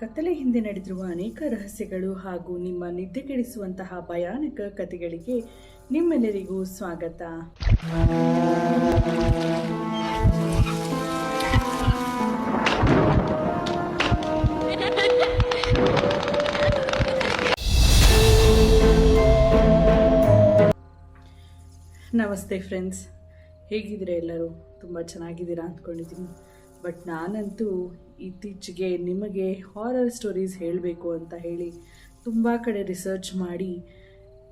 ಕತ್ತಲೆ ಹಿಂದೆ ನಡೆದಿರುವ ಅನೇಕ ರಹಸ್ಯಗಳು ಹಾಗೂ ನಿಮ್ಮ ನಿದ್ದೆಗೆಡಿಸುವಂತಹ ಭಯಾನಕ ಕಥೆಗಳಿಗೆ ನಿಮ್ಮೆಲ್ಲರಿಗೂ ಸ್ವಾಗತ. ನಮಸ್ತೆ ಫ್ರೆಂಡ್ಸ್, ಹೇಗಿದ್ದೀರಾ? ಎಲ್ಲರೂ ತುಂಬ ಚೆನ್ನಾಗಿದ್ದೀರಾ ಅಂದ್ಕೊಂಡಿದ್ದೀನಿ. ಬಟ್ ನಾನಂತೂ ಇತ್ತೀಚೆಗೆ ನಿಮಗೆ ಹಾರರ್ ಸ್ಟೋರೀಸ್ ಹೇಳಬೇಕು ಅಂತ ಹೇಳಿ ತುಂಬ ಕಡೆ ರಿಸರ್ಚ್ ಮಾಡಿ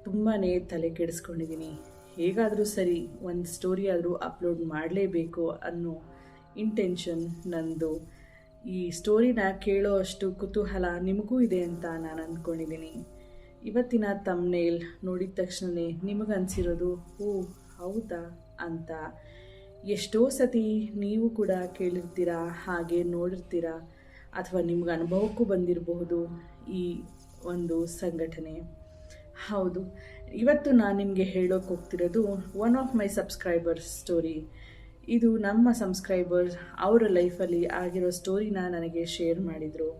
ತುಂಬಾ ತಲೆ ಕೆಡಿಸ್ಕೊಂಡಿದ್ದೀನಿ. ಹೇಗಾದರೂ ಸರಿ ಒಂದು ಸ್ಟೋರಿ ಆದರೂ ಅಪ್ಲೋಡ್ ಮಾಡಲೇಬೇಕು ಅನ್ನೋ ಇಂಟೆನ್ಷನ್ ನಂದು. ಈ ಸ್ಟೋರಿನ ಕೇಳೋ ಅಷ್ಟು ಕುತೂಹಲ ನಿಮಗೂ ಇದೆ ಅಂತ ನಾನು ಅಂದ್ಕೊಂಡಿದ್ದೀನಿ. ಇವತ್ತಿನ ತಮ್ನೇಲ್ ನೋಡಿದ ತಕ್ಷಣವೇ ನಿಮಗನ್ಸಿರೋದು ಓ ಹೌದಾ ಅಂತ. ಎಷ್ಟೋ ಸತಿ ನೀವು ಕೂಡ ಕೇಳಿರ್ತೀರಾ, ಹಾಗೆ ನೋಡಿರ್ತೀರಾ, ಅಥವಾ ನಿಮ್ಗೆ ಅನುಭವಕ್ಕೂ ಬಂದಿರಬಹುದು ಈ ಒಂದು ಸಂಘಟನೆ. ಹೌದು, ಇವತ್ತು ನಾನು ನಿಮಗೆ ಹೇಳೋಕೆ ಹೋಗ್ತಿರೋದು one of my subscribers story. ಇದು ನಮ್ಮ ಸಬ್ಸ್ಕ್ರೈಬರ್ಸ್ ಅವರ ಲೈಫಲ್ಲಿ ಆಗಿರೋ ಸ್ಟೋರಿನ ನನಗೆ ಶೇರ್ ಮಾಡಿದರು.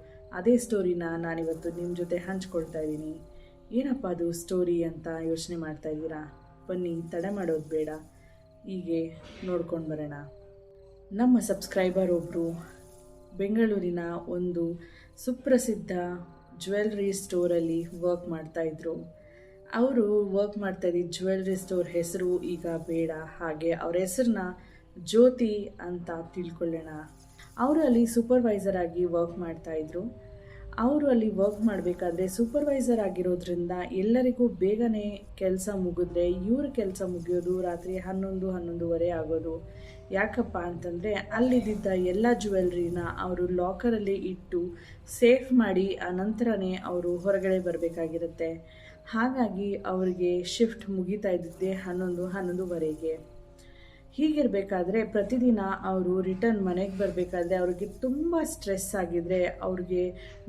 ಅದೇ ಸ್ಟೋರಿನ ನಾನಿವತ್ತು ನಿಮ್ಮ ಜೊತೆ ಹಂಚ್ಕೊಳ್ತಾ ಇದ್ದೀನಿ. ಏನಪ್ಪ ಅದು ಸ್ಟೋರಿ ಅಂತ ಯೋಚನೆ ಮಾಡ್ತಾ ಇದ್ದೀರಾ? ಬನ್ನಿ, ತಡ ಮಾಡೋದು ಬೇಡ, ಹೀಗೆ ನೋಡ್ಕೊಂಡು ಬರೋಣ. ನಮ್ಮ ಸಬ್ಸ್ಕ್ರೈಬರ್ ಒಬ್ಬರು ಬೆಂಗಳೂರಿನ ಒಂದು ಸುಪ್ರಸಿದ್ಧ ಜ್ಯುವೆಲ್ರಿ ಸ್ಟೋರಲ್ಲಿ ವರ್ಕ್ ಮಾಡ್ತಾಯಿದ್ರು. ಅವರು ವರ್ಕ್ ಮಾಡ್ತಾಯಿದ್ದ ಜ್ಯುವೆಲ್ರಿ ಸ್ಟೋರ್ ಹೆಸರು ಈಗ ಬೇಡ, ಹಾಗೆ ಅವ್ರ ಹೆಸರನ್ನ ಜ್ಯೋತಿ ಅಂತ ತಿಳ್ಕೊಳ್ಳೋಣ. ಅವರು ಅಲ್ಲಿ ಸೂಪರ್ವೈಸರ್ ಆಗಿ ವರ್ಕ್ ಮಾಡ್ತಾಯಿದ್ರು. ಅವರು ಅಲ್ಲಿ ವರ್ಕ್ ಮಾಡಬೇಕಾದ್ರೆ ಸೂಪರ್ವೈಸರ್ ಆಗಿರೋದ್ರಿಂದ ಎಲ್ಲರಿಗೂ ಬೇಗನೆ ಕೆಲಸ ಮುಗಿದ್ರೆ ಇವ್ರ ಕೆಲಸ ಮುಗಿಯೋದು ರಾತ್ರಿ 11-11:30 ಆಗೋದು. ಯಾಕಪ್ಪ ಅಂತಂದರೆ ಅಲ್ಲಿದ್ದ ಎಲ್ಲ ಜ್ಯುವೆಲ್ರಿನ ಅವರು ಲಾಕರಲ್ಲಿ ಇಟ್ಟು ಸೇಫ್ ಮಾಡಿ ಆನಂತರನೇ ಅವರು ಹೊರಗಡೆ ಬರಬೇಕಾಗಿರುತ್ತೆ. ಹಾಗಾಗಿ ಅವರಿಗೆ ಶಿಫ್ಟ್ ಮುಗಿತಾ ಇದ್ದಿದ್ದೆ 11-11:30ಗೆ. ಹೀಗಿರಬೇಕಾದ್ರೆ ಪ್ರತಿದಿನ ಅವರು ರಿಟರ್ನ್ ಮನೆಗೆ ಬರಬೇಕಾದ್ರೆ ಅವ್ರಿಗೆ ತುಂಬ ಸ್ಟ್ರೆಸ್ ಆಗಿದ್ದರೆ ಅವ್ರಿಗೆ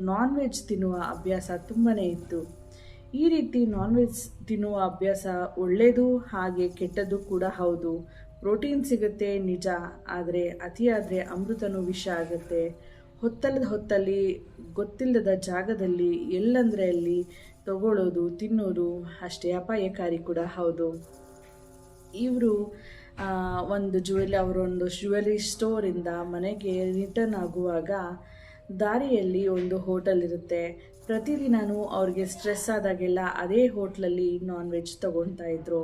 ನಾನ್ ವೆಜ್ ತಿನ್ನುವ ಅಭ್ಯಾಸ ತುಂಬಾ ಇತ್ತು. ಈ ರೀತಿ ನಾನ್ ವೆಜ್ ತಿನ್ನುವ ಅಭ್ಯಾಸ ಒಳ್ಳೆಯದು ಹಾಗೆ ಕೆಟ್ಟದ್ದು ಕೂಡ ಹೌದು. ಪ್ರೋಟೀನ್ ಸಿಗುತ್ತೆ ನಿಜ, ಆದರೆ ಅತಿಯಾದರೆ ಅಮೃತನೂ ವಿಷ ಆಗುತ್ತೆ. ಹೊತ್ತಲ್ಲಿ ಗೊತ್ತಿಲ್ಲದ ಜಾಗದಲ್ಲಿ ಎಲ್ಲಂದರೆ ಅಲ್ಲಿ ತಗೊಳ್ಳೋದು ತಿನ್ನೋದು ಅಷ್ಟೇ ಅಪಾಯಕಾರಿ ಕೂಡ ಹೌದು. ಇವರು ಅವರೊಂದು ಜ್ಯುವೆಲರಿ ಸ್ಟೋರಿಂದ ಮನೆಗೆ ರಿಟರ್ನ್ ಆಗುವಾಗ ದಾರಿಯಲ್ಲಿ ಒಂದು ಹೋಟೆಲ್ ಇರುತ್ತೆ. ಪ್ರತಿದಿನವೂ ಅವ್ರಿಗೆ ಸ್ಟ್ರೆಸ್ ಆದಾಗೆಲ್ಲ ಅದೇ ಹೋಟ್ಲಲ್ಲಿ ನಾನ್ ವೆಜ್ ತೊಗೊಳ್ತಾ ಇದ್ರು.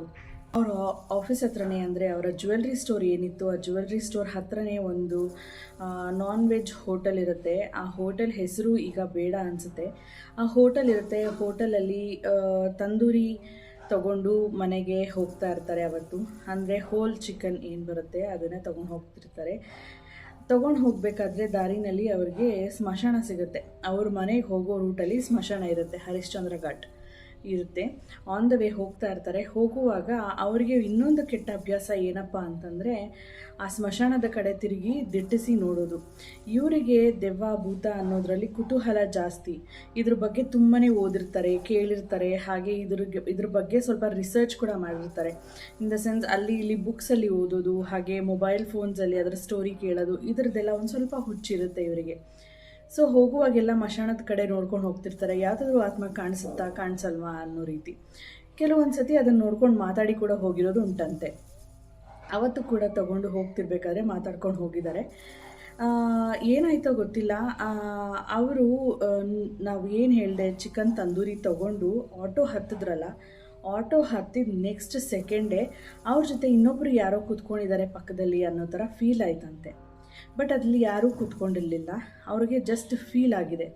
ಅವರ ಆಫೀಸ್ ಹತ್ರನೇ, ಅಂದರೆ ಅವರ ಜ್ಯುವೆಲ್ರಿ ಸ್ಟೋರ್ ಏನಿತ್ತು ಆ ಜ್ಯುವೆಲ್ರಿ ಸ್ಟೋರ್ ಹತ್ರನೇ ಒಂದು ನಾನ್ ವೆಜ್ ಹೋಟೆಲ್ ಇರುತ್ತೆ. ಆ ಹೋಟೆಲ್ ಹೆಸರು ಈಗ ಬೇಡ ಅನಿಸುತ್ತೆ. ಆ ಹೋಟೆಲ್ ಇರುತ್ತೆ. ಹೋಟೆಲಲ್ಲಿ ತಂದೂರಿ ತಗೊಂಡು ಮನೆಗೆ ಹೋಗ್ತಾ ಇರ್ತಾರೆ. ಅವತ್ತು ಅಂದರೆ ಹೋಲ್ ಚಿಕನ್ ಏನು ಬರುತ್ತೆ ಅದನ್ನೇ ತೊಗೊಂಡು ಹೋಗ್ತಿರ್ತಾರೆ. ತೊಗೊಂಡು ಹೋಗಬೇಕಾದ್ರೆ ದಾರಿನಲ್ಲಿ ಅವ್ರಿಗೆ ಸ್ಮಶಾನ ಸಿಗುತ್ತೆ. ಅವ್ರ ಮನೆಗೆ ಹೋಗೋ ರೂಟಲ್ಲಿ ಸ್ಮಶಾನ ಇರುತ್ತೆ, ಹರಿಶ್ಚಂದ್ರ ಘಾಟ್ ಇರುತ್ತೆ. ಆನ್ ದ ವೇ ಹೋಗ್ತಾ ಇರ್ತಾರೆ. ಹೋಗುವಾಗ ಅವರಿಗೆ ಇನ್ನೊಂದು ಕೆಟ್ಟ ಅಭ್ಯಾಸ ಏನಪ್ಪ ಅಂತಂದರೆ ಆ ಸ್ಮಶಾನದ ಕಡೆ ತಿರುಗಿ ದಿಟ್ಟಿಸಿ ನೋಡೋದು. ಇವರಿಗೆ ದೆವ್ವ ಭೂತ ಅನ್ನೋದರಲ್ಲಿ ಕುತೂಹಲ ಜಾಸ್ತಿ. ಇದ್ರ ಬಗ್ಗೆ ತುಂಬಾ ಓದಿರ್ತಾರೆ, ಕೇಳಿರ್ತಾರೆ, ಹಾಗೆ ಇದ್ರ ಬಗ್ಗೆ ಸ್ವಲ್ಪ ರಿಸರ್ಚ್ ಕೂಡ ಮಾಡಿರ್ತಾರೆ. ಇನ್ ದ ಸೆನ್ಸ್ ಅಲ್ಲಿ ಇಲ್ಲಿ ಬುಕ್ಸಲ್ಲಿ ಓದೋದು, ಹಾಗೆ ಮೊಬೈಲ್ ಫೋನ್ಸಲ್ಲಿ ಅದರ ಸ್ಟೋರಿ ಕೇಳೋದು, ಇದರದ್ದೆಲ್ಲ ಒಂದು ಸ್ವಲ್ಪ ಹುಚ್ಚಿರುತ್ತೆ ಇವರಿಗೆ. ಸೊ ಹೋಗುವಾಗೆಲ್ಲ ಮಶಾಣದ ಕಡೆ ನೋಡ್ಕೊಂಡು ಹೋಗ್ತಿರ್ತಾರೆ. ಯಾವುದಾದ್ರೂ ಆತ್ಮ ಕಾಣಿಸುತ್ತಾ ಕಾಣಿಸಲ್ವಾ ಅನ್ನೋ ರೀತಿ. ಕೆಲವೊಂದು ಸತಿ ಅದನ್ನು ನೋಡ್ಕೊಂಡು ಮಾತಾಡಿ ಕೂಡ ಹೋಗಿರೋದು ಉಂಟಂತೆ. ಅವತ್ತು ಕೂಡ ತಗೊಂಡು ಹೋಗ್ತಿರ್ಬೇಕಾದ್ರೆ ಮಾತಾಡ್ಕೊಂಡು ಹೋಗಿದ್ದಾರೆ. ಏನಾಯ್ತೋ ಗೊತ್ತಿಲ್ಲ. ಅವರು ನಾವು ಏನು ಹೇಳಿದೆ ಚಿಕನ್ ತಂದೂರಿ ತಗೊಂಡು ಆಟೋ ಹತ್ತಿದ್ರಲ್ಲ, ಆಟೋ ಹತ್ತಿದ ನೆಕ್ಸ್ಟ್ ಸೆಕೆಂಡೇ ಅವ್ರ ಜೊತೆ ಇನ್ನೊಬ್ಬರು ಯಾರೋ ಕೂತ್ಕೊಂಡಿದ್ದಾರೆ ಪಕ್ಕದಲ್ಲಿ ಅನ್ನೋ ಥರ ಫೀಲ್ ಆಯ್ತಂತೆ. ಬಟ್ ಅಲ್ಲಿ ಯಾರೂ ಕೂತ್ಕೊಂಡಿರಲಿಲ್ಲ, ಅವ್ರಿಗೆ ಜಸ್ಟ್ ಫೀಲ್ ಆಗಿದೆ.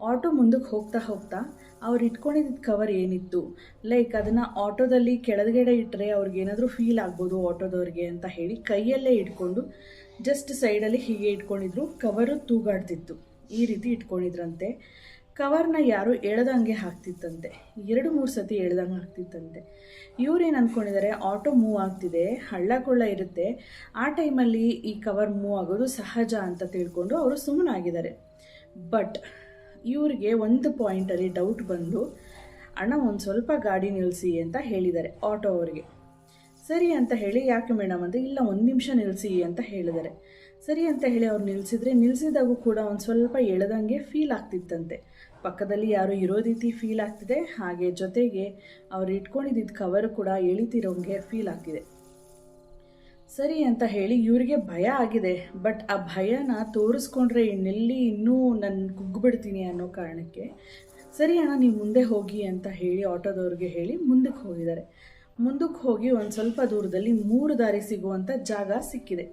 ಆಟೋ ಮುಂದಕ್ಕೆ ಹೋಗ್ತಾ ಹೋಗ್ತಾ ಅವ್ರು ಇಟ್ಕೊಂಡಿದ್ದ ಕವರ್ ಏನಿತ್ತು, ಲೈಕ್ ಅದನ್ನು ಆಟೋದಲ್ಲಿ ಕೆಳಗಡೆ ಇಟ್ಟರೆ ಅವ್ರಿಗೇನಾದರೂ ಫೀಲ್ ಆಗ್ಬೋದು ಆಟೋದವ್ರಿಗೆ ಅಂತ ಹೇಳಿ ಕೈಯಲ್ಲೇ ಇಟ್ಕೊಂಡು ಜಸ್ಟ್ ಸೈಡಲ್ಲಿ ಹೀಗೆ ಇಟ್ಕೊಂಡಿದ್ರು. ಕವರು ತೂಗಾಡ್ತಿತ್ತು, ಈ ರೀತಿ ಇಟ್ಕೊಂಡಿದ್ರಂತೆ. ಕವರ್ನ ಯಾರು ಎಳೆದಂಗೆ ಹಾಕ್ತಿತ್ತಂತೆ, 2-3 ಸತಿ ಎಳೆದಂಗೆ ಹಾಕ್ತಿತ್ತಂತೆ. ಇವ್ರೇನು ಅಂದ್ಕೊಂಡಿದ್ದಾರೆ, ಆಟೋ ಮೂವ್ ಆಗ್ತಿದೆ, ಹಳ್ಳ ಕೊಳ್ಳ ಇರುತ್ತೆ, ಆ ಟೈಮಲ್ಲಿ ಈ ಕವರ್ ಮೂವ್ ಆಗೋದು ಸಹಜ ಅಂತ ತಿಳ್ಕೊಂಡು ಅವರು ಸುಮ್ಮನಾಗಿದ್ದಾರೆ. ಬಟ್ ಇವ್ರಿಗೆ ಒಂದು ಪಾಯಿಂಟಲ್ಲಿ ಡೌಟ್ ಬಂದು, ಅಣ್ಣ ಒಂದು ಸ್ವಲ್ಪ ಗಾಡಿ ನಿಲ್ಲಿಸಿ ಅಂತ ಹೇಳಿದ್ದಾರೆ ಆಟೋ ಅವರಿಗೆ. ಸರಿ ಅಂತ ಹೇಳಿ, ಯಾಕೆ ಮೇಡಮ್ ಅಂತ, ಇಲ್ಲ 1 ನಿಮಿಷ ನಿಲ್ಲಿಸಿ ಅಂತ ಹೇಳಿದ್ದಾರೆ. ಸರಿ ಅಂತ ಹೇಳಿ ಅವ್ರು ನಿಲ್ಲಿಸಿದಾಗೂ ಕೂಡ ಒಂದು ಸ್ವಲ್ಪ ಎಳೆದಂಗೆ ಫೀಲ್ ಆಗ್ತಿತ್ತಂತೆ. ಪಕ್ಕದಲ್ಲಿ ಯಾರು ಇರೋ ರೀತಿ ಫೀಲ್ ಆಗ್ತಿದೆ, ಹಾಗೆ ಜೊತೆಗೆ ಅವ್ರು ಇಟ್ಕೊಂಡಿದ್ದ ಕವರು ಕೂಡ ಎಳಿತಿರೋಂಗೆ ಫೀಲ್ ಆಗ್ತಿದೆ. ಸರಿ ಅಂತ ಹೇಳಿ ಇವರಿಗೆ ಭಯ ಆಗಿದೆ. ಬಟ್ ಆ ಭಯನ ತೋರಿಸ್ಕೊಂಡ್ರೆ ಇನ್ನೂ ನಾನು ಕುಗ್ಗಿಬಿಡ್ತೀನಿ ಅನ್ನೋ ಕಾರಣಕ್ಕೆ ಸರಿ ಅಣ್ಣ ನೀವು ಮುಂದೆ ಹೋಗಿ ಅಂತ ಹೇಳಿ ಆಟೋದವ್ರಿಗೆ ಹೇಳಿ ಮುಂದಕ್ಕೆ ಹೋಗಿದ್ದಾರೆ. ಮುಂದಕ್ಕೆ ಹೋಗಿ ಒಂದು ಸ್ವಲ್ಪ ದೂರದಲ್ಲಿ 3 ದಾರಿ ಸಿಗುವಂಥ ಜಾಗ ಸಿಕ್ಕಿದೆ.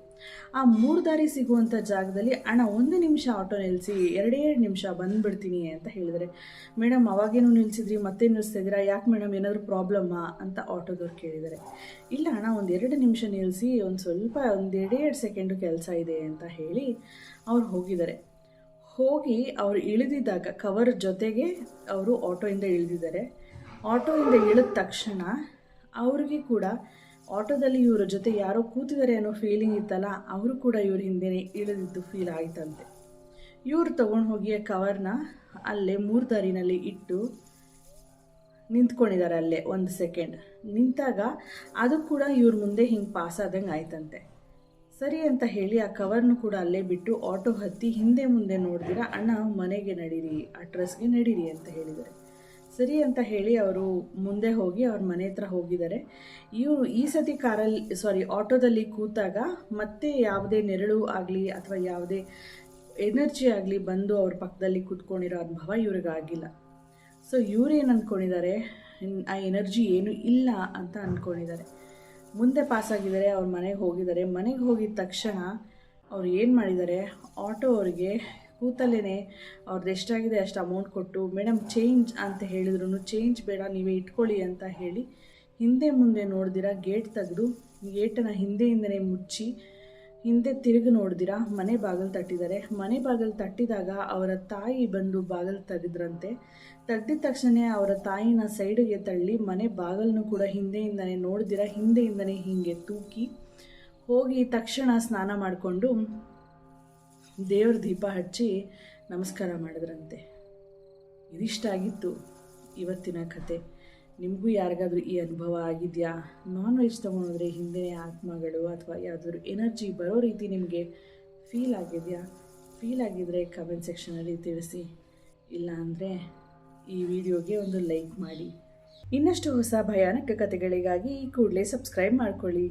ಆ 3 ದಾರಿ ಸಿಗುವಂಥ ಜಾಗದಲ್ಲಿ ಅಣ್ಣ 1 ನಿಮಿಷ ಆಟೋ ನಿಲ್ಲಿಸಿ, 2 ನಿಮಿಷ ಬಂದುಬಿಡ್ತೀನಿ ಅಂತ ಹೇಳಿದರೆ. ಮೇಡಮ್ ಅವಾಗೇನು ನಿಲ್ಲಿಸಿದ್ರಿ ಮತ್ತೆ ನಿಲ್ಲಿಸ್ತಾ ಇದ್ದೀರಾ, ಯಾಕೆ ಮೇಡಮ್ ಏನಾದರೂ ಪ್ರಾಬ್ಲಮ್ಮಾ ಅಂತ ಆಟೋದವ್ರು ಕೇಳಿದ್ದಾರೆ. ಇಲ್ಲ ಅಣ್ಣ 1-2 ನಿಮಿಷ ನಿಲ್ಲಿಸಿ, ಒಂದು ಸ್ವಲ್ಪ 1-2 ಸೆಕೆಂಡು ಕೆಲಸ ಇದೆ ಅಂತ ಹೇಳಿ ಅವ್ರು ಹೋಗಿದ್ದಾರೆ. ಹೋಗಿ ಅವ್ರು ಇಳಿದಿದ್ದಾಗ ಕವರ್ ಜೊತೆಗೆ ಅವರು ಆಟೋಯಿಂದ ಇಳಿದಿದ್ದಾರೆ. ಆಟೋಯಿಂದ ಇಳಿದ ತಕ್ಷಣ ಅವ್ರಿಗೆ ಕೂಡ ಆಟೋದಲ್ಲಿ ಇವರ ಜೊತೆ ಯಾರೋ ಕೂತಿದ್ದಾರೆ ಅನ್ನೋ ಫೀಲಿಂಗ್ ಇತ್ತಲ್ಲ, ಅವರು ಕೂಡ ಇವ್ರ ಹಿಂದೆನೇ ಇಳಿದಿದ್ದು ಫೀಲ್ ಆಯ್ತಂತೆ. ಇವ್ರು ತೊಗೊಂಡು ಹೋಗಿ ಆ ಕವರ್ನ ಅಲ್ಲೇ 3 ದಾರಿನಲ್ಲಿ ಇಟ್ಟು ನಿಂತ್ಕೊಂಡಿದ್ದಾರೆ. ಅಲ್ಲೇ 1 ಸೆಕೆಂಡ್ ನಿಂತಾಗ ಅದು ಕೂಡ ಇವ್ರ ಮುಂದೆ ಹಿಂಗೆ ಪಾಸ್ ಆದಂಗೆ ಆಯ್ತಂತೆ. ಸರಿ ಅಂತ ಹೇಳಿ ಆ ಕವರ್ನು ಕೂಡ ಅಲ್ಲೇ ಬಿಟ್ಟು ಆಟೋ ಹತ್ತಿ ಹಿಂದೆ ಮುಂದೆ ನೋಡಿದಿರ ಅಣ್ಣ ಮನೆಗೆ ನಡೀರಿ, ಅಡ್ರೆಸ್ಗೆ ನಡೀರಿ ಅಂತ ಹೇಳಿದ್ದಾರೆ. ಸರಿ ಅಂತ ಹೇಳಿ ಅವರು ಮುಂದೆ ಹೋಗಿ ಅವ್ರ ಮನೆ ಹತ್ರ ಹೋಗಿದ್ದಾರೆ. ಇವರು ಈ ಸತಿ ಆಟೋದಲ್ಲಿ ಕೂತಾಗ ಮತ್ತೆ ಯಾವುದೇ ನೆರಳು ಆಗಲಿ ಅಥವಾ ಯಾವುದೇ ಎನರ್ಜಿ ಆಗಲಿ ಬಂದು ಅವ್ರ ಪಕ್ಕದಲ್ಲಿ ಕೂತ್ಕೊಂಡಿರೋ ಅನುಭವ ಇವ್ರಿಗಾಗಿಲ್ಲ. ಸೊ ಇವ್ರೇನು ಅಂದ್ಕೊಂಡಿದ್ದಾರೆ, ಆ ಎನರ್ಜಿ ಏನೂ ಇಲ್ಲ ಅಂತ ಅಂದ್ಕೊಂಡಿದ್ದಾರೆ. ಮುಂದೆ ಪಾಸಾಗಿದ್ದಾರೆ, ಅವ್ರ ಮನೆಗೆ ಹೋಗಿದ್ದಾರೆ. ಮನೆಗೆ ಹೋಗಿದ ತಕ್ಷಣ ಅವ್ರು ಏನು ಮಾಡಿದ್ದಾರೆ, ಆಟೋ ಅವ್ರಿಗೆ ಕೂತಲ್ಲೇ ಅವ್ರದ್ದು ಎಷ್ಟಾಗಿದೆ ಅಷ್ಟು ಅಮೌಂಟ್ ಕೊಟ್ಟು, ಮೇಡಮ್ ಚೇಂಜ್ ಅಂತ ಹೇಳಿದ್ರು, ಚೇಂಜ್ ಬೇಡ ನೀವೇ ಇಟ್ಕೊಳ್ಳಿ ಅಂತ ಹೇಳಿ ಹಿಂದೆ ಮುಂದೆ ನೋಡ್ದಿರ ಗೇಟ್ ತೆಗೆದು ಗೇಟನ್ನು ಹಿಂದೆಯಿಂದನೇ ಮುಚ್ಚಿ ಹಿಂದೆ ತಿರುಗಿ ನೋಡ್ದಿರ ಮನೆ ಬಾಗಿಲು ತಟ್ಟಿದ್ದಾರೆ. ಮನೆ ಬಾಗಿಲು ತಟ್ಟಿದಾಗ ಅವರ ತಾಯಿ ಬಂದು ಬಾಗಿಲು ತೆಗೆದ್ರಂತೆ. ತೆಗ್ದಿದ ತಕ್ಷಣ ಅವರ ತಾಯಿನ ಸೈಡಿಗೆ ತಳ್ಳಿ ಮನೆ ಬಾಗಿಲನ್ನು ಕೂಡ ಹಿಂದೆಯಿಂದನೇ ನೋಡ್ದಿರ ಹಿಂದೆಯಿಂದನೇ ಹೀಗೆ ತೂಕಿ ಹೋಗಿ ತಕ್ಷಣ ಸ್ನಾನ ಮಾಡಿಕೊಂಡು ದೇವ್ರ ದೀಪ ಹಚ್ಚಿ ನಮಸ್ಕಾರ ಮಾಡಿದ್ರಂತೆ. ಇದಿಷ್ಟಾಗಿತ್ತು ಇವತ್ತಿನ ಕತೆ. ನಿಮಗೂ ಯಾರಿಗಾದ್ರೂ ಈ ಅನುಭವ ಆಗಿದೆಯಾ? ನಾನ್ ವೆಜ್ ತೊಗೊಂಡ್ರೆ ಹಿಂದೆ ಆತ್ಮಗಳು ಅಥವಾ ಯಾವುದಾದ್ರೂ ಎನರ್ಜಿ ಬರೋ ರೀತಿ ನಿಮಗೆ ಫೀಲ್ ಆಗಿದೆಯಾ? ಫೀಲ್ ಆಗಿದ್ದರೆ ಕಮೆಂಟ್ ಸೆಕ್ಷನಲ್ಲಿ ತಿಳಿಸಿ. ಇಲ್ಲ ಅಂದರೆ ಈ ವಿಡಿಯೋಗೆ ಒಂದು ಲೈಕ್ ಮಾಡಿ. ಇನ್ನಷ್ಟು ಹೊಸ ಭಯಾನಕ ಕಥೆಗಳಿಗಾಗಿ ಕೂಡಲೇ ಸಬ್ಸ್ಕ್ರೈಬ್ ಮಾಡ್ಕೊಳ್ಳಿ.